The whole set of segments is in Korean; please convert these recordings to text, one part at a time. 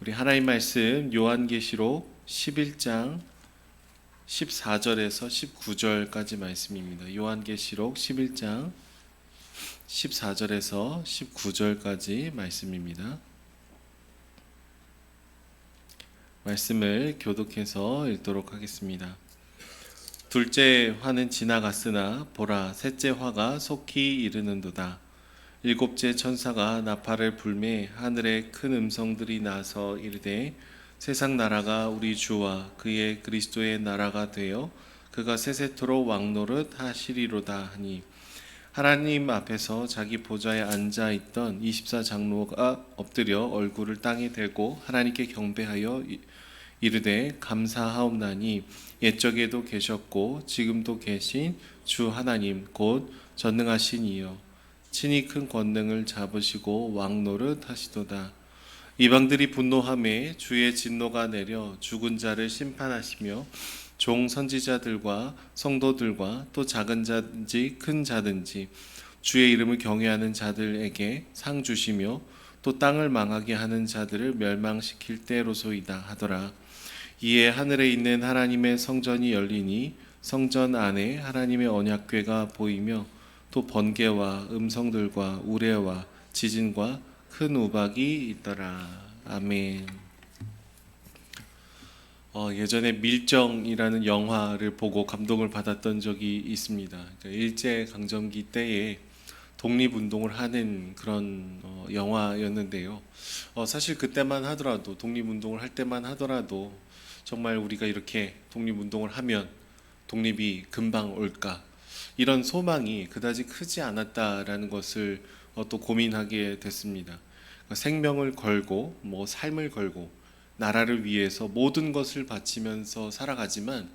우리 하나님 말씀 요한계시록 11장 14절에서 19절까지 말씀입니다. 요한계시록 11장 14절에서 19절까지 말씀입니다. 말씀을 교독해서 읽도록 하겠습니다. 둘째 화는 지나갔으나 보라 셋째 화가 속히 이르는도다. 일곱째 천사가 나팔을 불매 하늘에 큰 음성들이 나서 이르되 세상 나라가 우리 주와 그의 그리스도의 나라가 되어 그가 세세토록 왕노릇 하시리로다 하니 하나님 앞에서 자기 보좌에 앉아 있던 24장로가 엎드려 얼굴을 땅에 대고 하나님께 경배하여 이르되 감사하옵나니 옛적에도 계셨고 지금도 계신 주 하나님 곧 전능하신 이여 친히 큰 권능을 잡으시고 왕노릇 하시도다. 이방들이 분노하매 주의 진노가 내려 죽은 자를 심판하시며 종 선지자들과 성도들과 또 작은 자든지 큰 자든지 주의 이름을 경외하는 자들에게 상 주시며 또 땅을 망하게 하는 자들을 멸망시킬 때로소이다 하더라. 이에 하늘에 있는 하나님의 성전이 열리니 성전 안에 하나님의 언약궤가 보이며 또 번개와 음성들과 우레와 지진과 큰 우박이 있더라. 아멘. 예전에 밀정이라는 영화를 보고 감동을 받았던 적이 있습니다. 일제 강점기 때에 독립운동을 하는 그런 영화였는데요. 사실 그때만 하더라도 독립운동을 할 때만 하더라도 정말 우리가 이렇게 독립운동을 하면 독립이 금방 올까? 이런 소망이 그다지 크지 않았다라는 것을 또 고민하게 됐습니다. 생명을 걸고 삶을 걸고 나라를 위해서 모든 것을 바치면서 살아가지만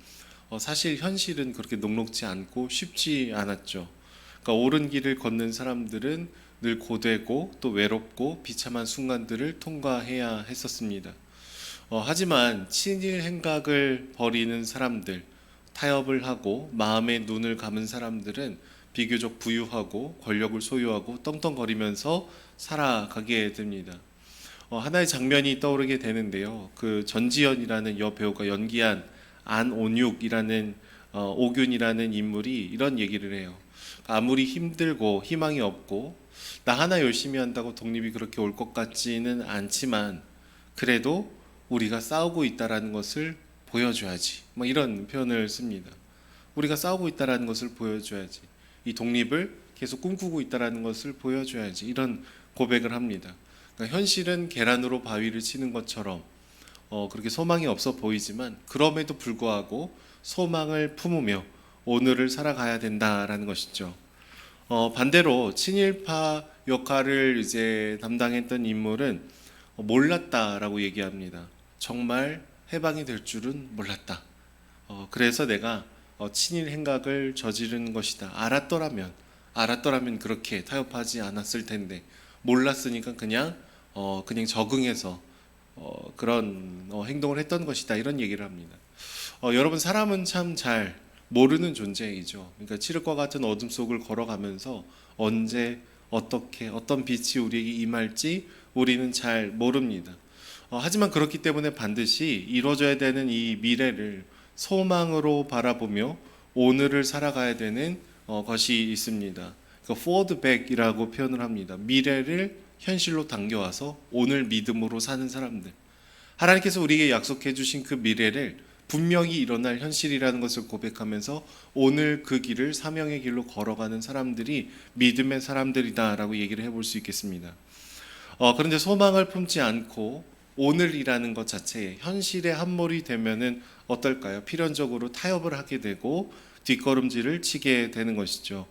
사실 현실은 그렇게 녹록지 않고 쉽지 않았죠. 그러니까 옳은 길을 걷는 사람들은 늘 고되고 또 외롭고 비참한 순간들을 통과해야 했었습니다. 하지만 친일 행각을 벌이는 사람들, 타협을 하고 마음의 눈을 감은 사람들은 비교적 부유하고 권력을 소유하고 떵떵거리면서 살아가게 됩니다. 하나의 장면이 떠오르게 되는데요. 그 전지현이라는 여배우가 연기한 안온육이라는 오균이라는 인물이 이런 얘기를 해요. 아무리 힘들고 희망이 없고 나 하나 열심히 한다고 독립이 그렇게 올 것 같지는 않지만 그래도 우리가 싸우고 있다라는 것을 보여줘야지. 이런 표현을 씁니다. 우리가 싸우고 있다라는 것을 보여줘야지. 이 독립을 계속 꿈꾸고 있다라는 것을 보여줘야지. 이런 고백을 합니다. 그러니까 현실은 계란으로 바위를 치는 것처럼 그렇게 소망이 없어 보이지만 그럼에도 불구하고 소망을 품으며 오늘을 살아가야 된다라는 것이죠. 반대로 친일파 역할을 이제 담당했던 인물은 몰랐다라고 얘기합니다. 정말 해방이 될 줄은 몰랐다. 그래서 내가 친일 행각을 저지른 것이다. 알았더라면 그렇게 타협하지 않았을 텐데 몰랐으니까 그냥 적응해서 그런 행동을 했던 것이다. 이런 얘기를 합니다. 여러분 사람은 참 잘 모르는 존재이죠. 그러니까 칠흑과 같은 어둠 속을 걸어가면서 언제 어떻게 어떤 빛이 우리에게 임할지 우리는 잘 모릅니다. 하지만 그렇기 때문에 반드시 이루어져야 되는 이 미래를 소망으로 바라보며 오늘을 살아가야 되는 것이 있습니다. forward back이라고 표현을 합니다. 미래를 현실로 당겨와서 오늘 믿음으로 사는 사람들. 하나님께서 우리에게 약속해 주신 그 미래를 분명히 일어날 현실이라는 것을 고백하면서 오늘 그 길을 사명의 길로 걸어가는 사람들이 믿음의 사람들이다라고 얘기를 해볼 수 있겠습니다. 그런데 소망을 품지 않고 오늘이라는 것 자체에 현실의 함몰이 되면은 어떨까요? 필연적으로 타협을 하게 되고 뒷걸음질을 치게 되는 것이죠.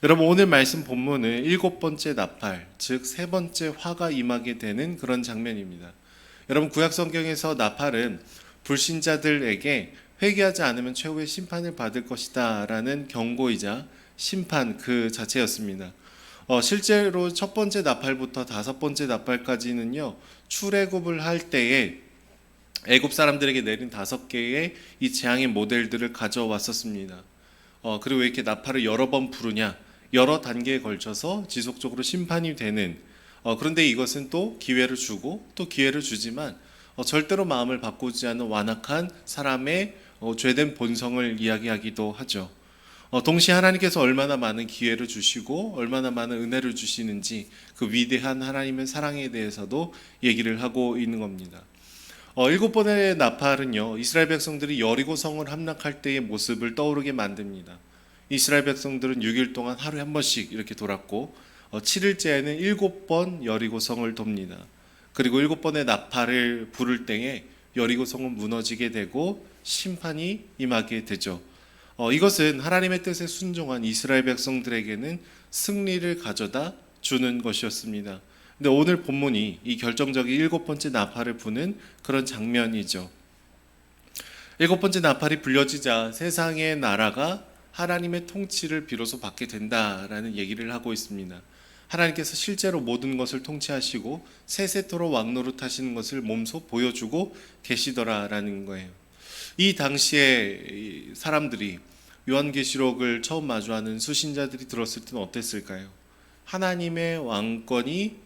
여러분 오늘 말씀 본문은 7번째 나팔, 즉 3번째 화가 임하게 되는 그런 장면입니다. 여러분 구약 성경에서 나팔은 불신자들에게 회개하지 않으면 최후의 심판을 받을 것이다 라는 경고이자 심판 그 자체였습니다. 실제로 첫 번째 나팔부터 5번째 나팔까지는요 출애굽을 할 때에 애굽 사람들에게 내린 5개의 이 재앙의 모델들을 가져왔었습니다. 그리고 왜 이렇게 나팔을 여러 번 부르냐, 여러 단계에 걸쳐서 지속적으로 심판이 되는 그런데 이것은 또 기회를 주고 또 기회를 주지만 절대로 마음을 바꾸지 않는 완악한 사람의 죄된 본성을 이야기하기도 하죠. 동시에 하나님께서 얼마나 많은 기회를 주시고 얼마나 많은 은혜를 주시는지 그 위대한 하나님의 사랑에 대해서도 얘기를 하고 있는 겁니다. 7번의 나팔은요, 이스라엘 백성들이 여리고 성을 함락할 때의 모습을 떠오르게 만듭니다. 이스라엘 백성들은 6일 동안 하루에 한 번씩 이렇게 돌았고 7일째에는 7번 여리고 성을 돕니다. 그리고 7번의 나팔을 부를 때에 여리고 성은 무너지게 되고 심판이 임하게 되죠. 이것은 하나님의 뜻에 순종한 이스라엘 백성들에게는 승리를 가져다 주는 것이었습니다. 근데 오늘 본문이 이 결정적인 7번째 나팔을 부는 그런 장면이죠. 7번째 나팔이 불려지자 세상의 나라가 하나님의 통치를 비로소 받게 된다라는 얘기를 하고 있습니다. 하나님께서 실제로 모든 것을 통치하시고 세세토록 왕노릇하시는 것을 몸소 보여주고 계시더라라는 거예요. 이 당시에 사람들이 요한계시록을 처음 마주하는 수신자들이 들었을 때는 어땠을까요? 하나님의 왕권이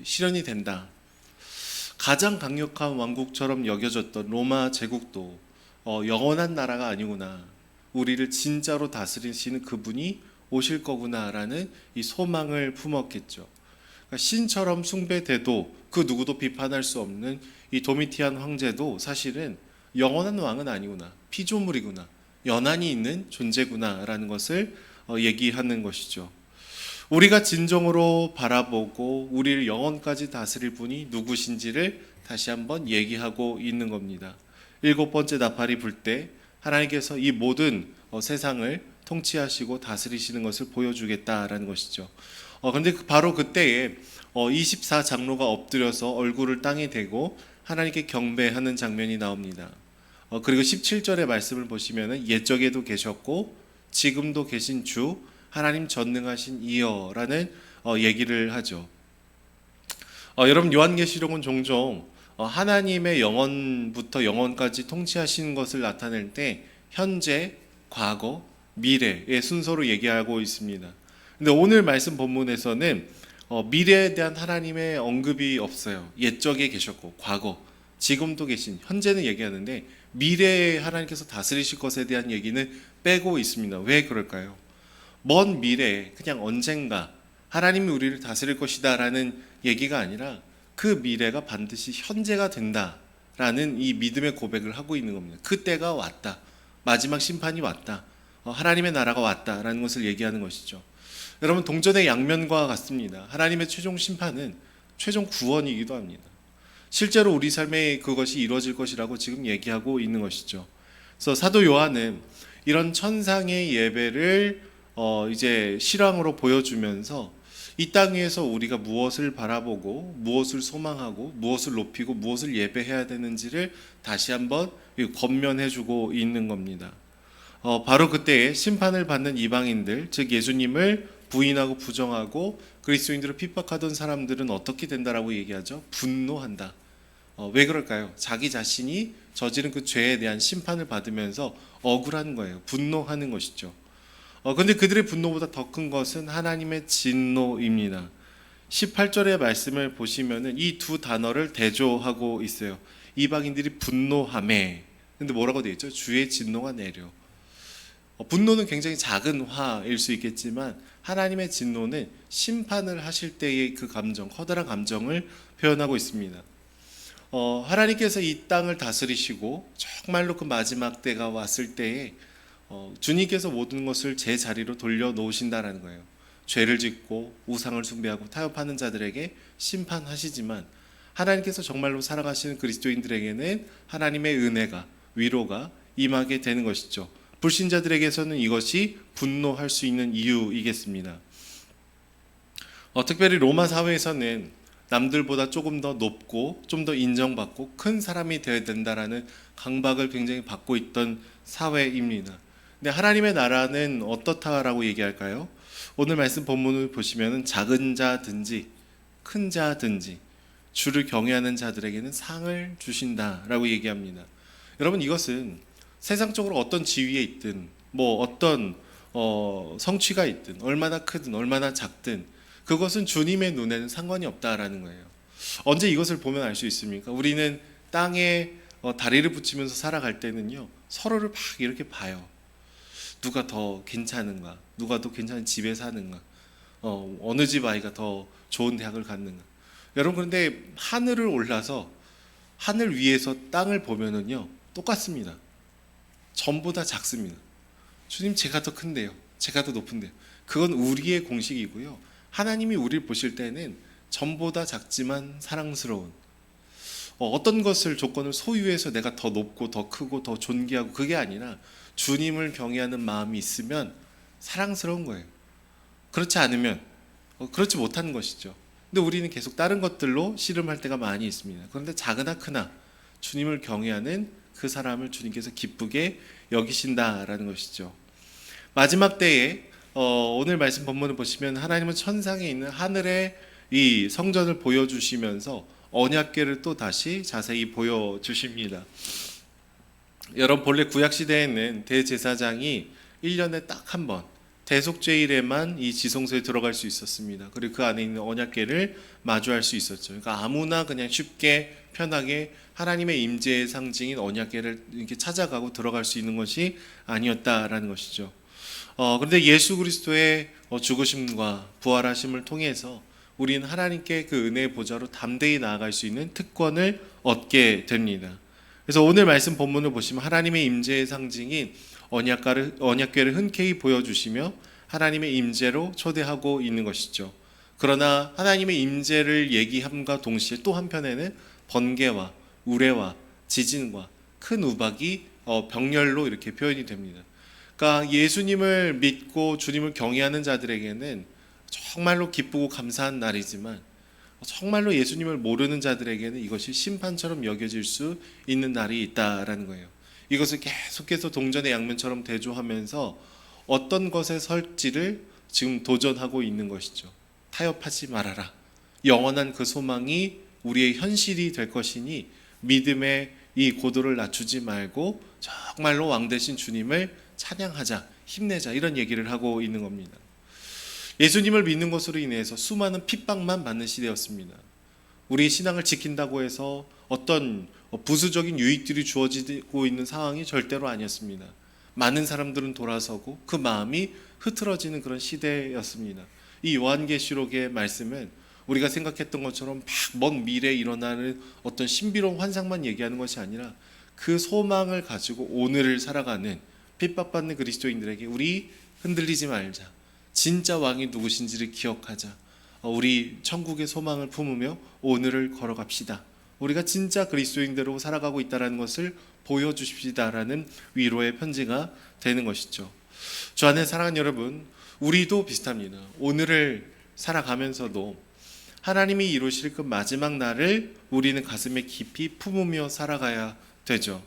실현이 된다. 가장 강력한 왕국처럼 여겨졌던 로마 제국도 영원한 나라가 아니구나. 우리를 진짜로 다스리시는 그분이 오실 거구나라는 이 소망을 품었겠죠. 그러니까 신처럼 숭배돼도 그 누구도 비판할 수 없는 이 도미티안 황제도 사실은 영원한 왕은 아니구나. 피조물이구나. 연한이 있는 존재구나라는 것을 얘기하는 것이죠. 우리가 진정으로 바라보고 우리를 영원까지 다스릴 분이 누구신지를 다시 한번 얘기하고 있는 겁니다. 7번째 나팔이 불 때 하나님께서 이 모든 세상을 통치하시고 다스리시는 것을 보여주겠다라는 것이죠. 그런데 바로 그때에 24장로가 엎드려서 얼굴을 땅에 대고 하나님께 경배하는 장면이 나옵니다. 그리고 17절의 말씀을 보시면 옛적에도 계셨고 지금도 계신 주 하나님 전능하신 이여라는 얘기를 하죠. 여러분 요한계시록은 종종 하나님의 영원부터 영원까지 통치하시는 것을 나타낼 때 현재, 과거, 미래의 순서로 얘기하고 있습니다. 근데 오늘 말씀 본문에서는 미래에 대한 하나님의 언급이 없어요. 옛적에 계셨고 과거, 지금도 계신, 현재는 얘기하는데 미래에 하나님께서 다스리실 것에 대한 얘기는 빼고 있습니다. 왜 그럴까요? 먼 미래에 그냥 언젠가 하나님이 우리를 다스릴 것이다 라는 얘기가 아니라 그 미래가 반드시 현재가 된다라는 이 믿음의 고백을 하고 있는 겁니다. 그때가 왔다. 마지막 심판이 왔다. 하나님의 나라가 왔다라는 것을 얘기하는 것이죠. 여러분 동전의 양면과 같습니다. 하나님의 최종 심판은 최종 구원이기도 합니다. 실제로 우리 삶에 그것이 이루어질 것이라고 지금 얘기하고 있는 것이죠. 그래서 사도 요한은 이런 천상의 예배를 이제 실황으로 보여주면서 이 땅 위에서 우리가 무엇을 바라보고 무엇을 소망하고 무엇을 높이고 무엇을 예배해야 되는지를 다시 한번 권면해주고 있는 겁니다. 바로 그때에 심판을 받는 이방인들, 즉 예수님을 부인하고 부정하고 그리스도인들을 핍박하던 사람들은 어떻게 된다라고 얘기하죠? 분노한다. 왜 그럴까요? 자기 자신이 저지른 그 죄에 대한 심판을 받으면서 억울한 거예요. 분노하는 것이죠. 그런데 그들의 분노보다 더 큰 것은 하나님의 진노입니다. 18절의 말씀을 보시면은 이 두 단어를 대조하고 있어요. 이방인들이 분노하매. 근데 뭐라고 되어 있죠? 주의 진노가 내려. 분노는 굉장히 작은 화일 수 있겠지만 하나님의 진노는 심판을 하실 때의 그 감정, 커다란 감정을 표현하고 있습니다. 하나님께서 이 땅을 다스리시고 정말로 그 마지막 때가 왔을 때에 주님께서 모든 것을 제 자리로 돌려놓으신다라는 거예요. 죄를 짓고 우상을 숭배하고 타협하는 자들에게 심판하시지만 하나님께서 정말로 살아가시는 그리스도인들에게는 하나님의 은혜가, 위로가 임하게 되는 것이죠. 불신자들에게서는 이것이 분노할 수 있는 이유이겠습니다. 특별히 로마 사회에서는 남들보다 조금 더 높고 좀 더 인정받고 큰 사람이 되어야 된다라는 강박을 굉장히 받고 있던 사회입니다. 근데 하나님의 나라는 어떻다라고 얘기할까요? 오늘 말씀 본문을 보시면 작은 자든지 큰 자든지 주를 경외하는 자들에게는 상을 주신다라고 얘기합니다. 여러분 이것은 세상적으로 어떤 지위에 있든 뭐 어떤 성취가 있든 얼마나 크든 얼마나 작든 그것은 주님의 눈에는 상관이 없다라는 거예요. 언제 이것을 보면 알 수 있습니까? 우리는 땅에 다리를 붙이면서 살아갈 때는요, 서로를 막 이렇게 봐요. 누가 더 괜찮은가? 누가 더 괜찮은 집에 사는가? 어느 집 아이가 더 좋은 대학을 갔는가? 여러분, 그런데 하늘을 올라서 하늘 위에서 땅을 보면은요, 똑같습니다. 전부 다 작습니다. 주님, 제가 더 큰데요. 제가 더 높은데요. 그건 우리의 공식이고요. 하나님이 우리를 보실 때는 전보다 작지만 사랑스러운, 어떤 것을 조건을 소유해서 내가 더 높고 더 크고 더 존귀하고, 그게 아니라 주님을 경외하는 마음이 있으면 사랑스러운 거예요. 그렇지 않으면 그렇지 못하는 것이죠. 근데 우리는 계속 다른 것들로 씨름할 때가 많이 있습니다. 그런데 작으나 크나 주님을 경외하는 그 사람을 주님께서 기쁘게 여기신다라는 것이죠. 마지막 때에 오늘 말씀 본문을 보시면 하나님은 천상에 있는 하늘의 이 성전을 보여주시면서 언약궤를 또 다시 자세히 보여주십니다. 여러분, 본래 구약시대에는 대제사장이 1년에 딱 한 번 대속죄일에만 이 지성소에 들어갈 수 있었습니다. 그리고 그 안에 있는 언약궤를 마주할 수 있었죠. 그러니까 아무나 그냥 쉽게 편하게 하나님의 임재의 상징인 언약궤를 이렇게 찾아가고 들어갈 수 있는 것이 아니었다라는 것이죠. 그런데 예수 그리스도의 죽으심과 부활하심을 통해서 우리는 하나님께 그 은혜의 보좌로 담대히 나아갈 수 있는 특권을 얻게 됩니다. 그래서 오늘 말씀 본문을 보시면 하나님의 임재의 상징인 언약궤를 흔쾌히 보여주시며 하나님의 임재로 초대하고 있는 것이죠. 그러나 하나님의 임재를 얘기함과 동시에 또 한편에는 번개와 우레와 지진과 큰 우박이 병렬로 이렇게 표현이 됩니다. 그러니까 예수님을 믿고 주님을 경외하는 자들에게는 정말로 기쁘고 감사한 날이지만, 정말로 예수님을 모르는 자들에게는 이것이 심판처럼 여겨질 수 있는 날이 있다라는 거예요. 이것을 계속해서 동전의 양면처럼 대조하면서 어떤 것에 설지를 지금 도전하고 있는 것이죠. 타협하지 말아라. 영원한 그 소망이 우리의 현실이 될 것이니 믿음의 이 고도를 낮추지 말고 정말로 왕 되신 주님을 찬양하자, 힘내자, 이런 얘기를 하고 있는 겁니다. 예수님을 믿는 것으로 인해서 수많은 핍박만 받는 시대였습니다. 우리 신앙을 지킨다고 해서 어떤 부수적인 유익들이 주어지고 있는 상황이 절대로 아니었습니다. 많은 사람들은 돌아서고 그 마음이 흐트러지는 그런 시대였습니다. 이 요한계시록의 말씀은 우리가 생각했던 것처럼 막 먼 미래에 일어나는 어떤 신비로운 환상만 얘기하는 것이 아니라 그 소망을 가지고 오늘을 살아가는 핍박받는 그리스도인들에게 우리 흔들리지 말자, 진짜 왕이 누구신지를 기억하자, 우리 천국의 소망을 품으며 오늘을 걸어갑시다, 우리가 진짜 그리스도인대로 살아가고 있다는 것을 보여주십시다라는 위로의 편지가 되는 것이죠. 주 안에 사랑하는 여러분, 우리도 비슷합니다. 오늘을 살아가면서도 하나님이 이루실 그 마지막 날을 우리는 가슴에 깊이 품으며 살아가야 되죠.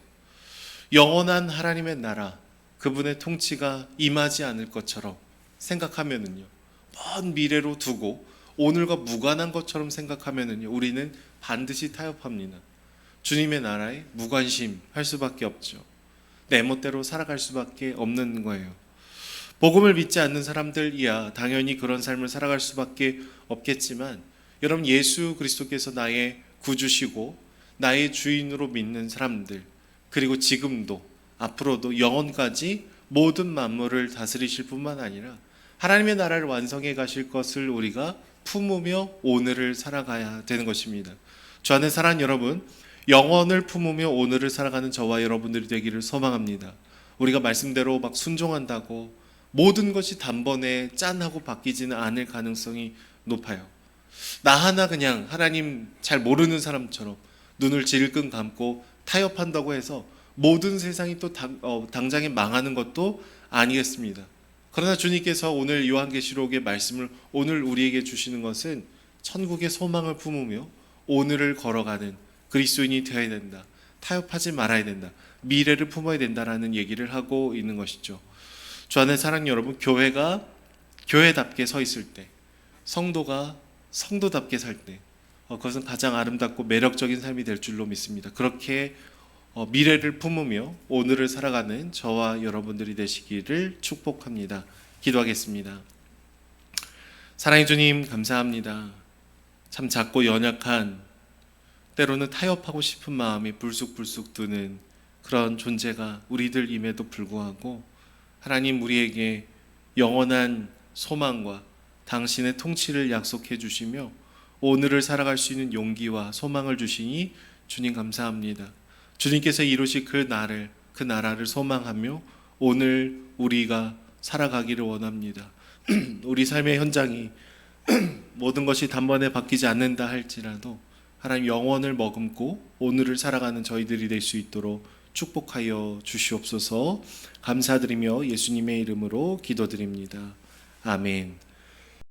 영원한 하나님의 나라, 그분의 통치가 임하지 않을 것처럼 생각하면은요, 먼 미래로 두고 오늘과 무관한 것처럼 생각하면은요, 우리는 반드시 타협합니다. 주님의 나라에 무관심할 수밖에 없죠. 내 멋대로 살아갈 수밖에 없는 거예요. 복음을 믿지 않는 사람들이야 당연히 그런 삶을 살아갈 수밖에 없겠지만, 여러분, 예수 그리스도께서 나의 구주시고 나의 주인으로 믿는 사람들, 그리고 지금도 앞으로도 영원까지 모든 만물을 다스리실 뿐만 아니라 하나님의 나라를 완성해 가실 것을 우리가 품으며 오늘을 살아가야 되는 것입니다. 주 안에 사랑하는 여러분, 영원을 품으며 오늘을 살아가는 저와 여러분들이 되기를 소망합니다. 우리가 말씀대로 막 순종한다고 모든 것이 단번에 짠하고 바뀌지는 않을 가능성이 높아요. 나 하나 그냥 하나님 잘 모르는 사람처럼 눈을 질끈 감고 타협한다고 해서 모든 세상이 또 당장에 망하는 것도 아니겠습니다. 그러나 주님께서 오늘 요한계시록의 말씀을 오늘 우리에게 주시는 것은 천국의 소망을 품으며 오늘을 걸어가는 그리스도인이 되어야 된다, 타협하지 말아야 된다, 미래를 품어야 된다라는 얘기를 하고 있는 것이죠. 주 안에 사랑하는 여러분, 교회가 교회답게 서 있을 때, 성도가 성도답게 살 때, 그것은 가장 아름답고 매력적인 삶이 될 줄로 믿습니다. 그렇게 미래를 품으며 오늘을 살아가는 저와 여러분들이 되시기를 축복합니다. 기도하겠습니다. 사랑의 주님, 감사합니다. 참 작고 연약한, 때로는 타협하고 싶은 마음이 불쑥불쑥 드는 그런 존재가 우리들임에도 불구하고 하나님, 우리에게 영원한 소망과 당신의 통치를 약속해 주시며 오늘을 살아갈 수 있는 용기와 소망을 주시니 주님 감사합니다. 주님께서 이루실 그 나라를 소망하며 오늘 우리가 살아가기를 원합니다. 우리 삶의 현장이 모든 것이 단번에 바뀌지 않는다 할지라도 하나님, 영원을 머금고 오늘을 살아가는 저희들이 될 수 있도록 축복하여 주시옵소서. 감사드리며 예수님의 이름으로 기도드립니다. 아멘.